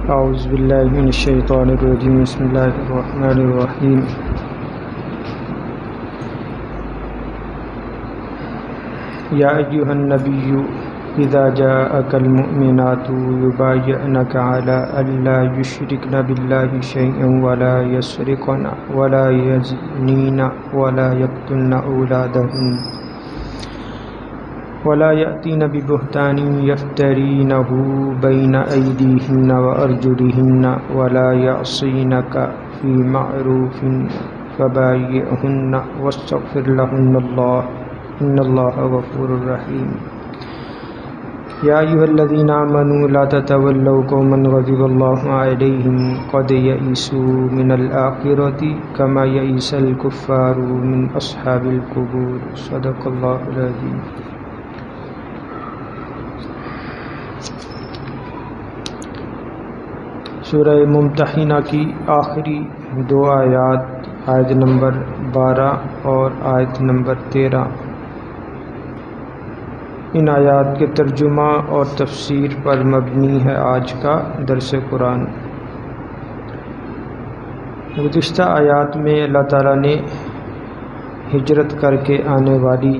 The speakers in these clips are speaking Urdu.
اعوذ باللہ من الشیطان الرجیم بسم اللہ الرحمن الرحیم یا ایہا النبی اذا جاءک المؤمنات یبایعنک علی الا یشرکن باللہ شیئا ولا یسرقن ولا یزنین ولا یقتلن اولادہن ولا يأتين ببهتان يفترينه بين أيديهن وأرجلهن ولا يعصينك في معروف فبايعهن واستغفر لهن الله إن الله غفور رحيم يا أيها الذين آمنوا لا تتولوا قوما غضب الله عليهم قد يئسوا من الآخرة كما يئس الكفار من أصحاب القبور صدق الله العظيم. سورہ ممتحنہ کی آخری دو آیات، آیت نمبر 12 اور آیت نمبر 13، ان آیات کے ترجمہ اور تفسیر پر مبنی ہے آج کا درس قرآن. گزشتہ آیات میں اللہ تعالیٰ نے ہجرت کر کے آنے والی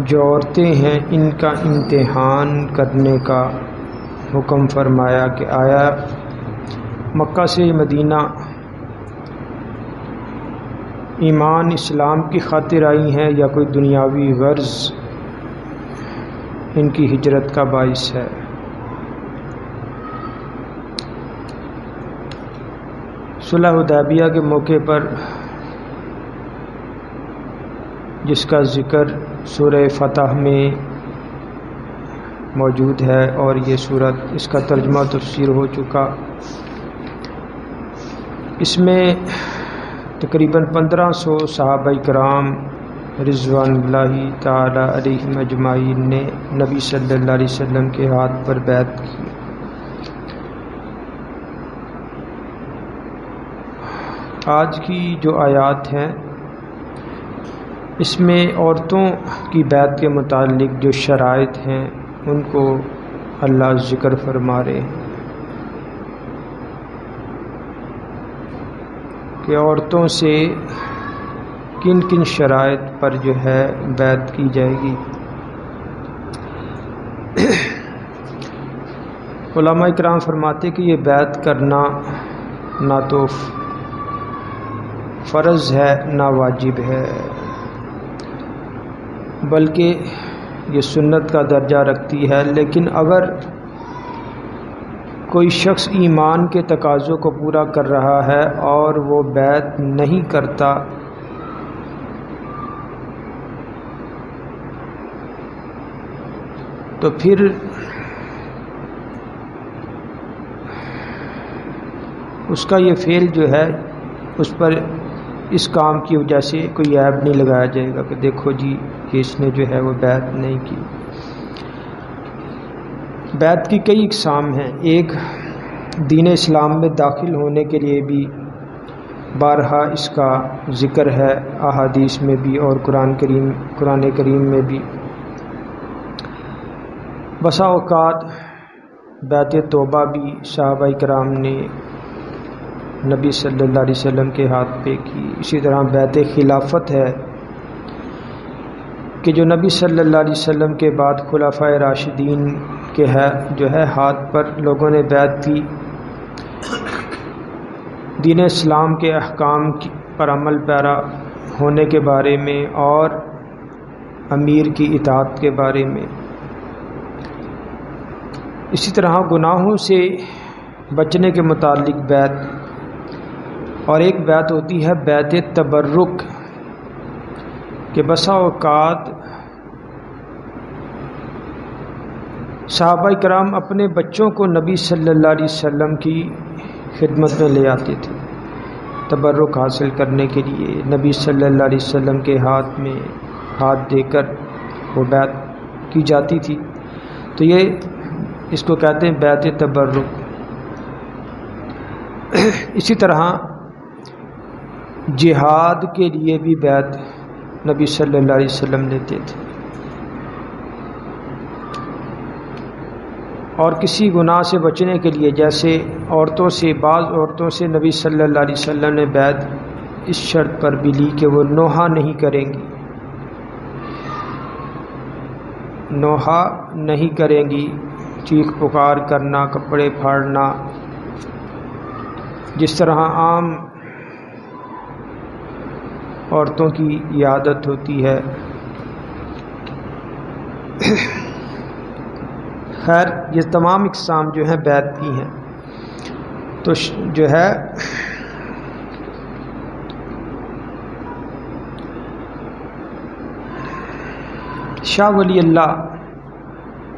جو عورتیں ہیں ان کا امتحان کرنے کا حکم فرمایا کہ آیا مکہ سے مدینہ ایمان اسلام کی خاطر آئی ہیں یا کوئی دنیاوی غرض ان کی ہجرت کا باعث ہے. صلح حدیبیہ کے موقع پر جس کا ذکر سورہ فتح میں موجود ہے اور یہ صورت اس کا ترجمہ تفسیر ہو چکا، اس میں تقریباً 1500 صحابہ کرام رضوان اللہ تعالی علیہم اجمعین نے نبی صلی اللہ علیہ وسلم کے ہاتھ پر بیعت کی. آج کی جو آیات ہیں اس میں عورتوں کی بیعت کے متعلق جو شرائط ہیں ان کو اللہ ذکر فرما رہے ہیں کہ عورتوں سے کن کن شرائط پر جو ہے بیعت کی جائے گی. علماء کرام فرماتے کہ یہ بیعت کرنا نہ تو فرض ہے نہ واجب ہے، بلکہ یہ سنت کا درجہ رکھتی ہے. لیکن اگر کوئی شخص ایمان کے تقاضوں کو پورا کر رہا ہے اور وہ بیعت نہیں کرتا تو پھر اس کا یہ فعل جو ہے اس پر اس کام کی وجہ سے کوئی عیب نہیں لگایا جائے گا کہ دیکھو جی اس نے جو ہے وہ بیعت نہیں کی. بیعت کی کئی اقسام ہیں. ایک دین اسلام میں داخل ہونے کے لیے بھی بارہا اس کا ذکر ہے احادیث میں بھی اور قرآن کریم میں بھی. بسا اوقات بیعت توبہ بھی صحابہ کرام نے نبی صلی اللہ علیہ وسلم کے ہاتھ پہ کی. اسی طرح بیعت خلافت ہے کہ جو نبی صلی اللہ علیہ وسلم کے بعد خلفائے راشدین کے جو ہے ہاتھ پر لوگوں نے بیعت کی دین اسلام کے احکام پر عمل پیرا ہونے کے بارے میں اور امیر کی اطاعت کے بارے میں. اسی طرح گناہوں سے بچنے کے متعلق بیعت، اور ایک بیعت ہوتی ہے بیعت تبرک کہ بسا اوقات صحابہ کرام اپنے بچوں کو نبی صلی اللہ علیہ وسلم کی خدمت میں لے آتے تھے تبرک حاصل کرنے کے لیے. نبی صلی اللہ علیہ وسلم کے ہاتھ میں ہاتھ دے کر وہ بیعت کی جاتی تھی. تو یہ اس کو کہتے ہیں بیعت تبرک. اسی طرح جہاد کے لیے بھی بیعت نبی صلی اللہ علیہ وسلم لیتے تھے. اور کسی گناہ سے بچنے کے لیے جیسے عورتوں سے، بعض عورتوں سے نبی صلی اللہ علیہ وسلم نے بیعت اس شرط پر بھی لی کہ وہ نوحہ نہیں کریں گی، نوحہ نہیں کریں گی، چیخ پکار کرنا، کپڑے پھاڑنا، جس طرح عام عورتوں کی یہ عادت ہوتی ہے۔ خیر یہ تمام اقسام جو ہیں بیعت کی ہیں۔ تو جو ہے شاہ ولی اللہ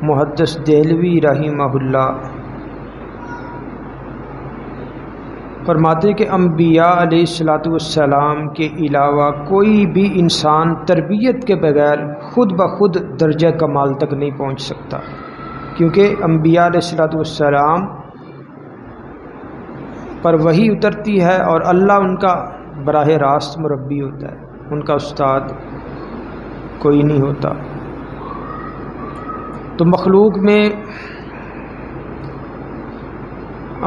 محدث دہلوی رحمہ اللہ فرماتے کہ انبیاء علیہ السلام کے علاوہ کوئی بھی انسان تربیت کے بغیر خود بخود درجہ کمال تک نہیں پہنچ سکتا، کیونکہ انبیاء علیہ السلام پر وحی اترتی ہے اور اللہ ان کا براہ راست مربی ہوتا ہے، ان کا استاد کوئی نہیں ہوتا۔ تو مخلوق میں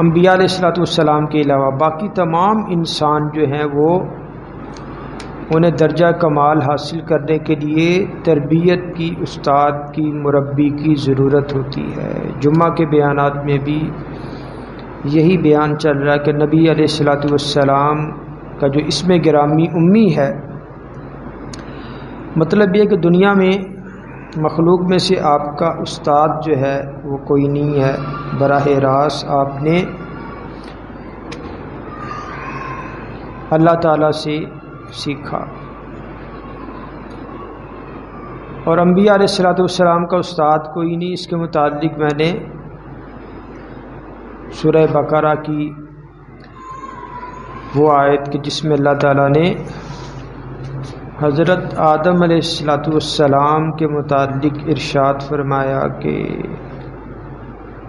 انبیاء علیہ السلام کے علاوہ باقی تمام انسان جو ہیں وہ انہیں درجہ کمال حاصل کرنے کے لیے تربیت کی، استاد کی، مربی کی ضرورت ہوتی ہے۔ جمعہ کے بیانات میں بھی یہی بیان چل رہا ہے کہ نبی علیہ السلام کا جو اسم گرامی امی ہے، مطلب یہ کہ دنیا میں مخلوق میں سے آپ کا استاد جو ہے وہ کوئی نہیں ہے، براہ راست آپ نے اللہ تعالیٰ سے سیکھا۔ اور انبیاء علیہ السلام کا استاد کوئی نہیں، اس کے متعلق میں نے سورہ بقرہ کی وہ آیت کہ جس میں اللہ تعالیٰ نے حضرت آدم علیہ السلام کے متعلق ارشاد فرمایا کہ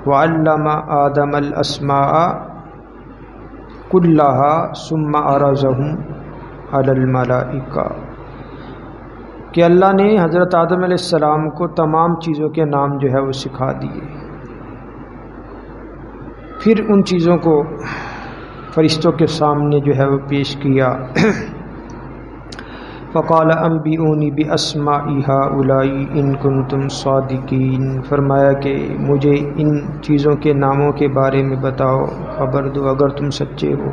وَعَلَّمَ آدَمَ الْأَسْمَاءَ كُلَّهَا ثُمَّ عَرَضَهُمْ عَلَى الْمَلَائِكَةِ کہ اللہ نے حضرت آدم علیہ السلام کو تمام چیزوں کے نام جو ہے وہ سکھا دیے، پھر ان چیزوں کو فرشتوں کے سامنے جو ہے وہ پیش کیا۔ فقال انبئونی باسماء ہؤلاء ان کنتم صادقین، فرمایا کہ مجھے ان چیزوں کے ناموں کے بارے میں بتاؤ، خبر دو اگر تم سچے ہو۔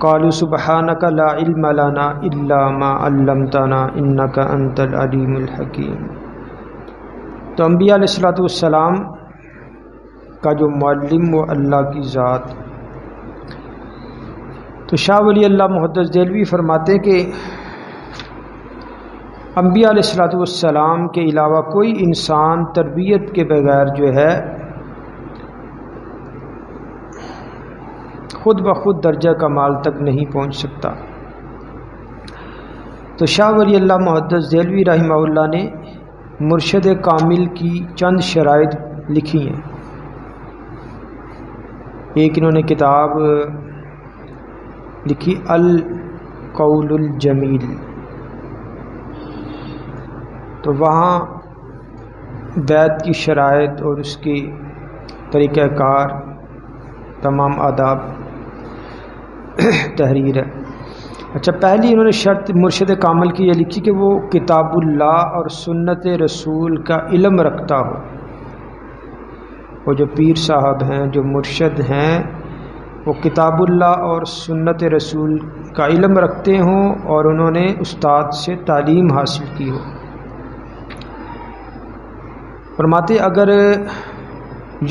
قالوا سبحانک لا علم لنا الا ما علمتنا انک انت العلیم الحکیم۔ تو انبیاء علیہ السلام کا جو معلم وہ اللہ کی ذات۔ تو شاہ ولی اللہ محدث دہلوی فرماتے کہ انبیاء علیہ السلام کے علاوہ کوئی انسان تربیت کے بغیر جو ہے خود بخود درجہ کمال تک نہیں پہنچ سکتا۔ تو شاہ ولی اللہ محدث دہلوی رحمہ اللہ نے مرشد کامل کی چند شرائط لکھی ہیں۔ ایک انہوں نے کتاب لکھی القول الجمیل، تو وہاں بیعت کی شرائط اور اس کی طریقہ کار، تمام آداب تحریر ہے۔ اچھا، پہلی انہوں نے شرط مرشد کامل کی یہ لکھی کہ وہ کتاب اللہ اور سنت رسول کا علم رکھتا ہو۔ وہ جو پیر صاحب ہیں، جو مرشد ہیں، وہ کتاب اللہ اور سنت رسول کا علم رکھتے ہوں اور انہوں نے استاد سے تعلیم حاصل کی ہو۔ فرماتے اگر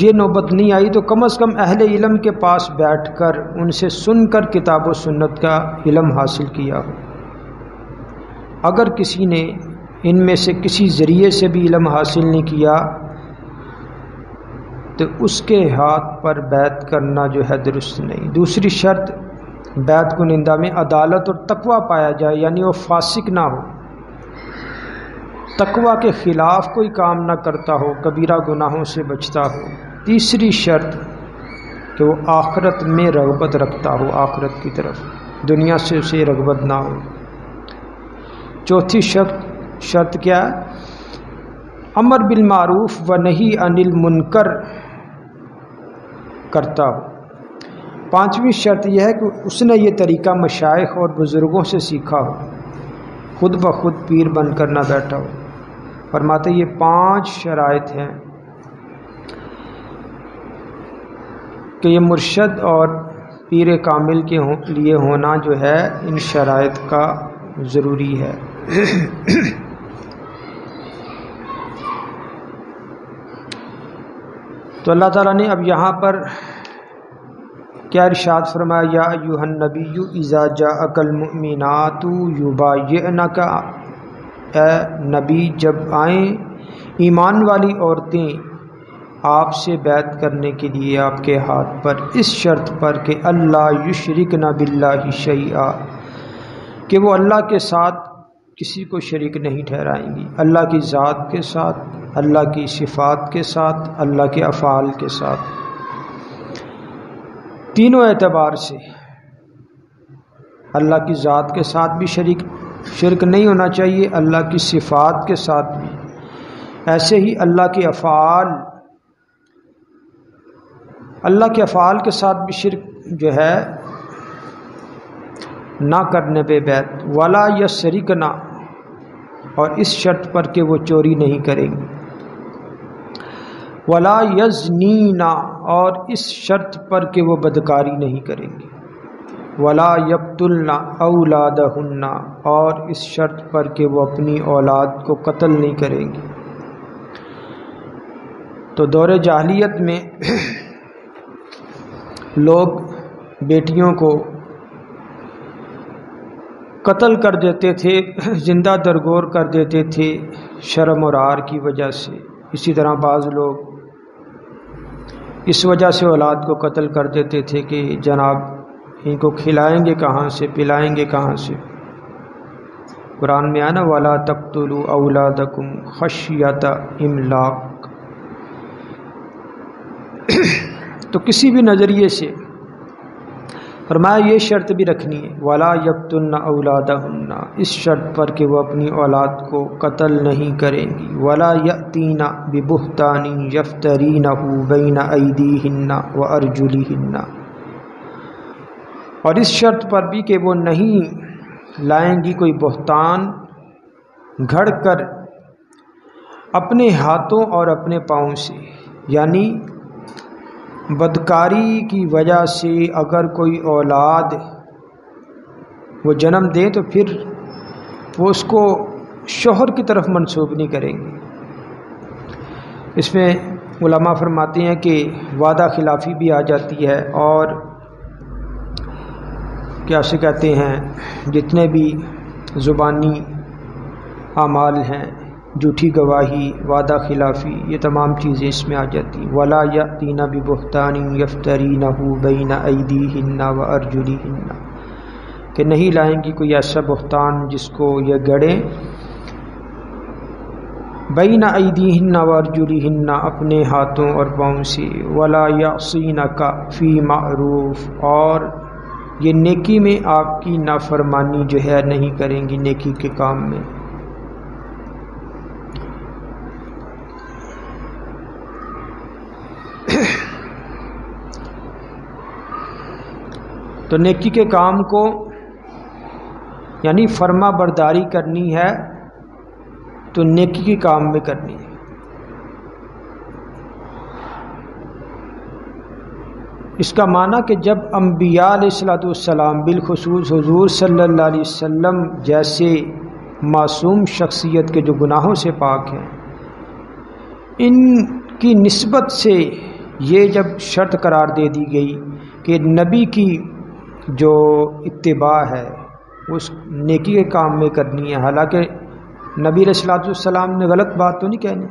یہ نوبت نہیں آئی تو کم از کم اہل علم کے پاس بیٹھ کر ان سے سن کر کتاب و سنت کا علم حاصل کیا ہو۔ اگر کسی نے ان میں سے کسی ذریعے سے بھی علم حاصل نہیں کیا تو اس کے ہاتھ پر بیعت کرنا جو ہے درست نہیں۔ دوسری شرط بیعت کنندہ میں عدالت اور تقوی پایا جائے، یعنی وہ فاسق نہ ہو، تقوی کے خلاف کوئی کام نہ کرتا ہو، کبیرہ گناہوں سے بچتا ہو۔ تیسری شرط کہ وہ آخرت میں رغبت رکھتا ہو، آخرت کی طرف، دنیا سے اسے رغبت نہ ہو۔ چوتھی شرط کیا ہے امر بالمعروف و نہی عن المنکر کرتا ہو۔ پانچویں شرط یہ ہے کہ اس نے یہ طریقہ مشائخ اور بزرگوں سے سیکھا ہو، خود بخود پیر بن کر نہ بیٹھا ہو۔ فرماتے یہ 5 شرائط ہیں کہ یہ مرشد اور پیر کامل کے لیے ہونا جو ہے ان شرائط کا ضروری ہے۔ تو اللہ تعالیٰ نے اب یہاں پر کیا ارشاد فرمایا، یا ایھا النبی اذا جاءک المؤمنات یبایعنک، اے نبی جب آئیں ایمان والی عورتیں آپ سے بیعت کرنے کے لیے آپ کے ہاتھ پر، اس شرط پر کہ اللہ یشرکن باللہ شیئا، کہ وہ اللہ کے ساتھ کسی کو شریک نہیں ٹھہرائیں گی، اللہ کی ذات کے ساتھ، اللہ کی صفات کے ساتھ، اللہ کے افعال کے ساتھ، تینوں اعتبار سے۔ اللہ کی ذات کے ساتھ بھی شرک نہیں ہونا چاہیے، اللہ کی صفات کے ساتھ بھی، ایسے ہی اللہ کے افعال کے ساتھ بھی شرک جو ہے نہ کرنے پہ بیعت۔ ولا یسرقن، اور اس شرط پر کہ وہ چوری نہیں کریں گی۔ ولا یزنین، اور اس شرط پر کہ وہ بدکاری نہیں کریں گی۔ ولا یقتلن اولادہن، اور اس شرط پر کہ وہ اپنی اولاد کو قتل نہیں کریں گی۔ تو دور جاہلیت میں لوگ بیٹیوں کو قتل کر دیتے تھے، زندہ درگور کر دیتے تھے شرم اور عار کی وجہ سے۔ اسی طرح بعض لوگ اس وجہ سے اولاد کو قتل کر دیتے تھے کہ جناب ان کو کھلائیں گے کہاں سے، پلائیں گے کہاں سے۔ قرآن میں آنا وَلَا تَقْتُلُوا أَوْلَادَكُمْ خَشْيَةَ إِمْلَاقٍ، تو کسی بھی نظریے سے فرمایا یہ شرط بھی رکھنی ہے، وَلَا يَقْتُلْنَ أَوْلَادَهُنَّ، اس شرط پر کہ وہ اپنی اولاد کو قتل نہیں کریں گی۔ وَلَا يَأْتِينَ بِبُهْتَانٍ يَفْتَرِينَهُ بَيْنَ أَيْدِيهِنَّ وَأَرْجُلِهِنَّ، اور اس شرط پر بھی کہ وہ نہیں لائیں گی کوئی بہتان گھڑ کر اپنے ہاتھوں اور اپنے پاؤں سے، یعنی بدکاری کی وجہ سے اگر کوئی اولاد وہ جنم دے تو پھر وہ اس کو شوہر کی طرف منسوب نہیں کریں گے۔ اس میں علماء فرماتے ہیں کہ وعدہ خلافی بھی آ جاتی ہے، اور کیا سے کہتے ہیں جتنے بھی زبانی اعمال ہیں، جھوٹی گواہی، وعدہ خلافی، یہ تمام چیزیں اس میں آ جاتی۔ وَلَا يَأْتِينَ بِبُهْتَانٍ يَفْتَرِينَهُ بَيْنَ أَيْدِيهِنَّ وَأَرْجُلِهِنَّ، کہ نہیں لائیں گی کوئی ایسا بہتان جس کو یہ گڑیں بین ایدیہن وارجلہن، اپنے ہاتھوں اور پاؤں سے۔ ولا یعصینک فی معروف، اور یہ نیکی میں آپ کی نافرمانی جو ہے نہیں کریں گی نیکی کے کام میں۔ تو نیکی کے کام کو یعنی فرما برداری کرنی ہے تو نیکی کے کام میں کرنی ہے۔ اس کا معنی کہ جب انبیاء علیہ السلام بالخصوص حضور صلی اللہ علیہ وسلم جیسے معصوم شخصیت کے جو گناہوں سے پاک ہیں، ان کی نسبت سے یہ جب شرط قرار دے دی گئی کہ نبی کی جو اتباع ہے اس نیکی کے کام میں کرنی ہے، حالانکہ نبی علیہ السلام نے غلط بات تو نہیں کہنی۔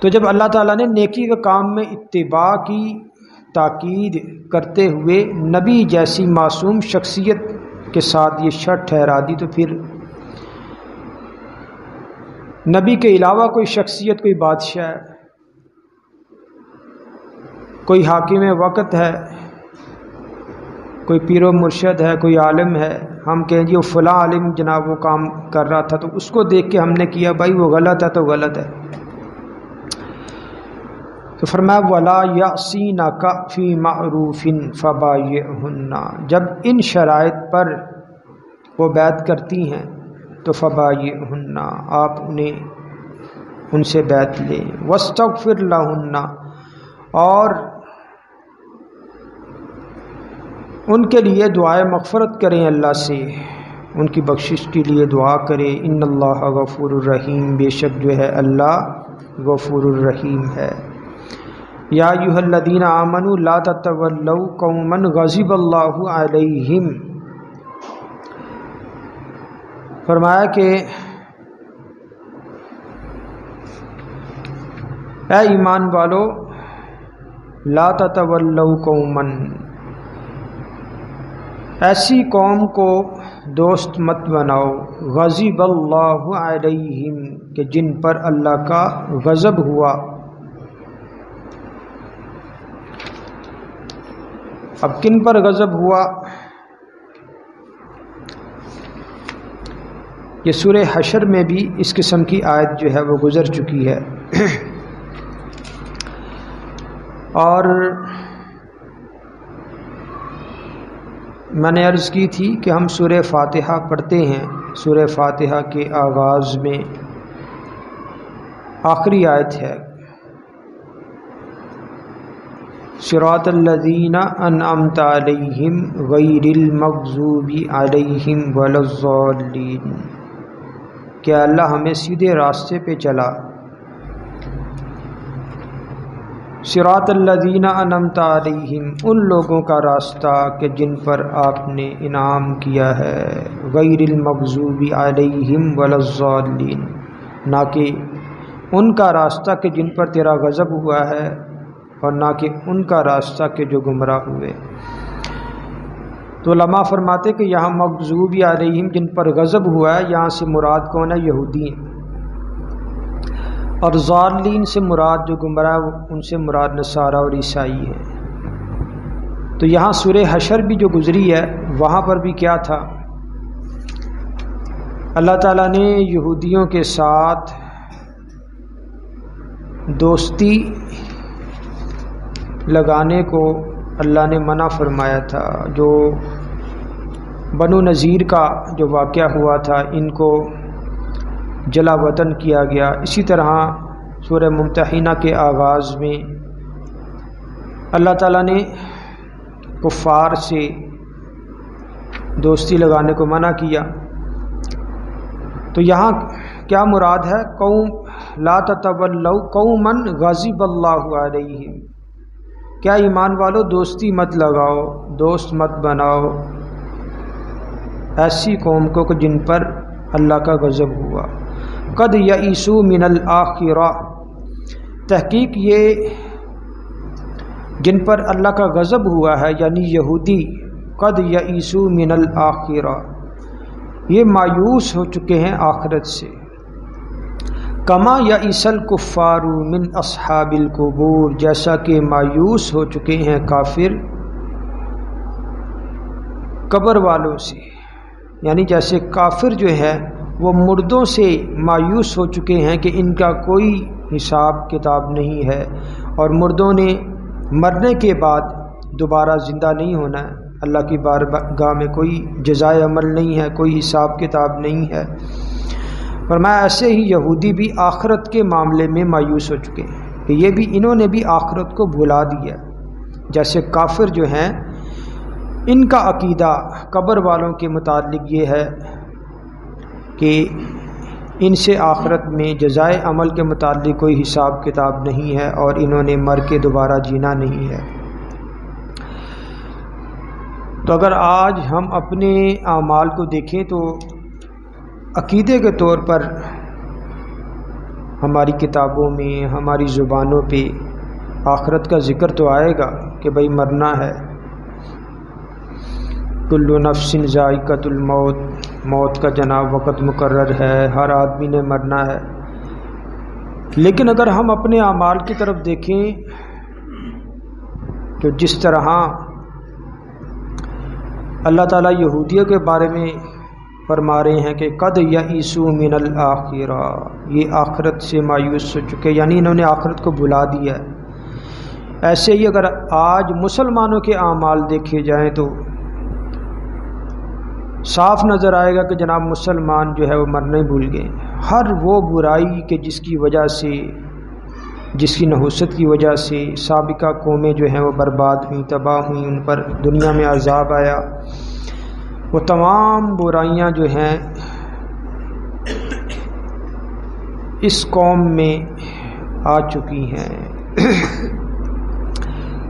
تو جب اللہ تعالیٰ نے نیکی کے کام میں اتباع کی تاکید کرتے ہوئے نبی جیسی معصوم شخصیت کے ساتھ یہ شرط ٹھہرا دی، تو پھر نبی کے علاوہ کوئی شخصیت، کوئی بادشاہ، کوئی حاکم وقت ہے، کوئی پیر و مرشد ہے، کوئی عالم ہے، ہم کہیں جی وہ فلاں عالم جناب وہ کام کر رہا تھا تو اس کو دیکھ کے ہم نے کیا، بھائی وہ غلط ہے تو غلط ہے۔ تو فرمایا ولا یعصینک فی معروف فبایعہن، جب ان شرائط پر وہ بیعت کرتی ہیں تو فبایعہن، آپ ان سے بیعت لیں، واستغفر لہن، اور ان کے لیے دعائے مغفرت کریں اللہ سے، ان کی بخشش کے لیے دعا کریں، ان اللہ غفور الرحیم، بے شک جو ہے اللہ غفور الرحیم ہے۔ یا ایھا الذین آمنوا لا تتولوا قوما غضب اللہ علیہم، فرمایا کہ اے ایمان والو، لا تتولوا قوما، ایسی قوم کو دوست مت بناؤ، غضب اللہ علیہم، کہ جن پر اللہ کا غضب ہوا۔ اب کن پر غضب ہوا؟ یہ سورہ حشر میں بھی اس قسم کی آیت جو ہے وہ گزر چکی ہے، اور میں نے عرض کی تھی کہ ہم سورہ فاتحہ پڑھتے ہیں، سورہ فاتحہ کے آغاز میں آخری آیت ہے صراط الذین انعمت علیہم غیر المغضوب علیہم ولا الضالین، کہ اللہ ہمیں سیدھے راستے پہ چلا۔ صراط الذین انعمت علیہم، ان لوگوں کا راستہ کہ جن پر آپ نے انعام کیا ہے، غیر المغضوب علیہم ولا الضالین، نہ کہ ان کا راستہ کہ جن پر تیرا غضب ہوا ہے، اور نہ کہ ان کا راستہ کہ جو گمراہ ہوئے۔ تو علماء فرماتے کہ یہاں مغضوب علیہم جن پر غضب ہوا ہے، یہاں سے مراد کون ہے؟ یہودی ہیں، اور ضالین سے مراد جو گمراہ، ان سے مراد نصارہ اور عیسائی ہیں۔ تو یہاں سورہ حشر بھی جو گزری ہے، وہاں پر بھی کیا تھا؟ اللہ تعالیٰ نے یہودیوں کے ساتھ دوستی لگانے کو اللہ نے منع فرمایا تھا۔ جو بنو نذیر کا جو واقعہ ہوا تھا، ان کو جلا وطن کیا گیا۔ اسی طرح سورہ ممتحنہ کے آغاز میں اللہ تعالیٰ نے کفار سے دوستی لگانے کو منع کیا۔ تو یہاں کیا مراد ہے؟ قوم لا تتولوا قوما غضب اللہ علیہم، کیا ایمان والو دوستی مت لگاؤ، دوست مت بناؤ ایسی قوم کو کہ جن پر اللہ کا غضب ہوا۔ قد یئسوا من الآخرہ، تحقیق یہ جن پر اللہ کا غضب ہوا ہے یعنی یہودی، قد یئسوا من الآخرہ، یہ مایوس ہو چکے ہیں آخرت سے۔ کما یئس الکفار من اصحاب القبور، جیسا کہ مایوس ہو چکے ہیں کافر قبر والوں سے، یعنی جیسے کافر جو ہے وہ مردوں سے مایوس ہو چکے ہیں کہ ان کا کوئی حساب کتاب نہیں ہے، اور مردوں نے مرنے کے بعد دوبارہ زندہ نہیں ہونا ہے، اللہ کی بارگاہ میں کوئی جزائے عمل نہیں ہے، کوئی حساب کتاب نہیں ہے۔ فرمایا ایسے ہی یہودی بھی آخرت کے معاملے میں مایوس ہو چکے ہیں کہ یہ بھی انہوں نے بھی آخرت کو بھلا دیا، جیسے کافر جو ہیں ان کا عقیدہ قبر والوں کے متعلق یہ ہے کہ ان سے آخرت میں جزائے عمل کے متعلق کوئی حساب کتاب نہیں ہے، اور انہوں نے مر کے دوبارہ جینا نہیں ہے۔ تو اگر آج ہم اپنے اعمال کو دیکھیں تو عقیدے کے طور پر ہماری کتابوں میں، ہماری زبانوں پہ آخرت کا ذکر تو آئے گا کہ بھئی مرنا ہے، کل نفس ذائقۃ الموت، موت کا جناب وقت مقرر ہے، ہر آدمی نے مرنا ہے۔ لیکن اگر ہم اپنے اعمال کی طرف دیکھیں تو جس طرح اللہ تعالیٰ یہودیوں کے بارے میں فرما رہے ہیں کہ قد یئسوا من الآخرہ، یہ آخرت سے مایوس ہو چکے، یعنی انہوں نے آخرت کو بھلا دیا ہے۔ ایسے ہی اگر آج مسلمانوں کے اعمال دیکھے جائیں تو صاف نظر آئے گا کہ جناب مسلمان جو ہے وہ مرنا ہی بھول گئے. ہر وہ برائی کہ جس کی وجہ سے، جس کی نحوست کی وجہ سے سابقہ قومیں جو ہیں وہ برباد ہوئیں، تباہ ہوئیں، ان پر دنیا میں عذاب آیا، وہ تمام برائیاں جو ہیں اس قوم میں آ چکی ہیں.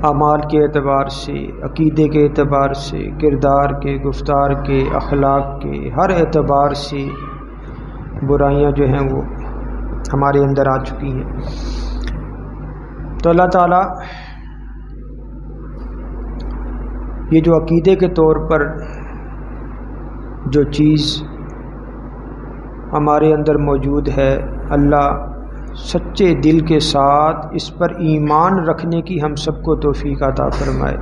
اعمال کے اعتبار سے، عقیدے کے اعتبار سے، کردار کے، گفتار کے، اخلاق کے، ہر اعتبار سے برائیاں جو ہیں وہ ہمارے اندر آ چکی ہیں. تو اللہ تعالیٰ یہ جو عقیدے کے طور پر جو چیز ہمارے اندر موجود ہے، اللہ سچے دل کے ساتھ اس پر ایمان رکھنے کی ہم سب کو توفیق عطا فرمائے.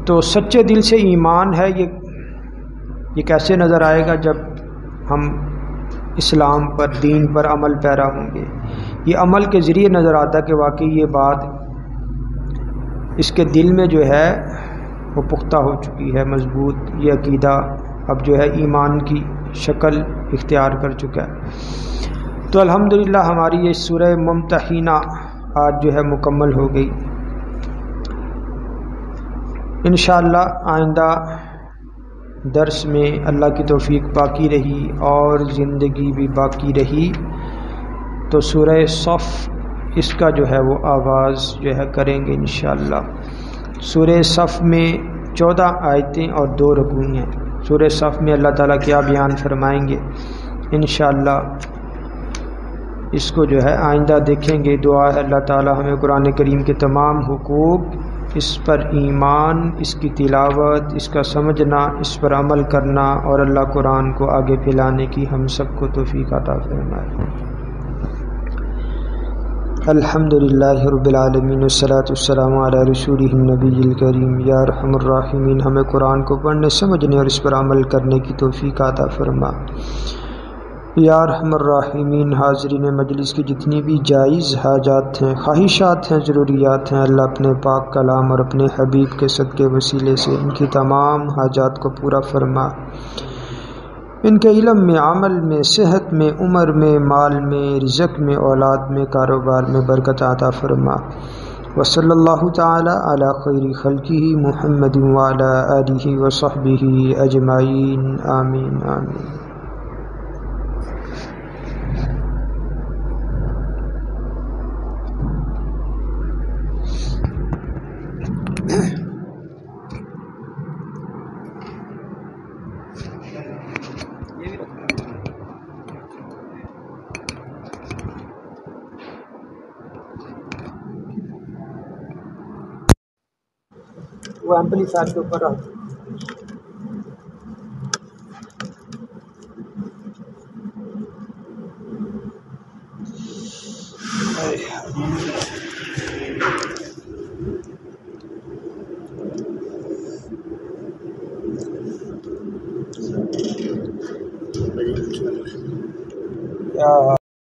تو سچے دل سے ایمان ہے، یہ کیسے نظر آئے گا؟ جب ہم اسلام پر، دین پر عمل پیرا ہوں گے. یہ عمل کے ذریعے نظر آتا ہے کہ واقعی یہ بات اس کے دل میں جو ہے وہ پختہ ہو چکی ہے، مضبوط. یہ عقیدہ اب جو ہے ایمان کی شکل اختیار کر چکا ہے. تو الحمدللہ ہماری یہ سورہ ممتحنہ آج جو ہے مکمل ہو گئی. انشاءاللہ آئندہ درس میں اللہ کی توفیق باقی رہی اور زندگی بھی باقی رہی تو سورہ صف اس کا جو ہے وہ آغاز جو ہے کریں گے انشاءاللہ. سورہ صف میں 14 آیتیں اور 2 رکوع ہیں. سورہ صف میں اللہ تعالیٰ کیا بیان فرمائیں گے انشاءاللہ اس کو جو ہے آئندہ دیکھیں گے. دعا ہے اللہ تعالیٰ ہمیں قرآن کریم کے تمام حقوق، اس پر ایمان، اس کی تلاوت، اس کا سمجھنا، اس پر عمل کرنا اور اللہ قرآن کو آگے پھیلانے کی ہم سب کو توفیق عطا فرمائے. الحمدللہ رب العالمین والصلاة والسلام علی رسولہ النبی الکریم. یا ارحم الراحمین ہمیں قرآن کو پڑھنے، سمجھنے اور اس پر عمل کرنے کی توفیق عطا فرما. یا ارحم الراحمین حاضرین مجلس کی جتنی بھی جائز حاجات ہیں، خواہشات ہیں، ضروریات ہیں، اللہ اپنے پاک کلام اور اپنے حبیب کے صدقے وسیلے سے ان کی تمام حاجات کو پورا فرما. ان کے علم میں، عمل میں، صحت میں، عمر میں، مال میں، رزق میں، اولاد میں، کاروبار میں برکت عطا فرما. وصلی اللہ تعالی علی خیر خلقہ محمد وعلی آلہ وصحبہ اجمعین. آمین آمین. وہ ایمپلیفائر کے اوپر رکھ. یا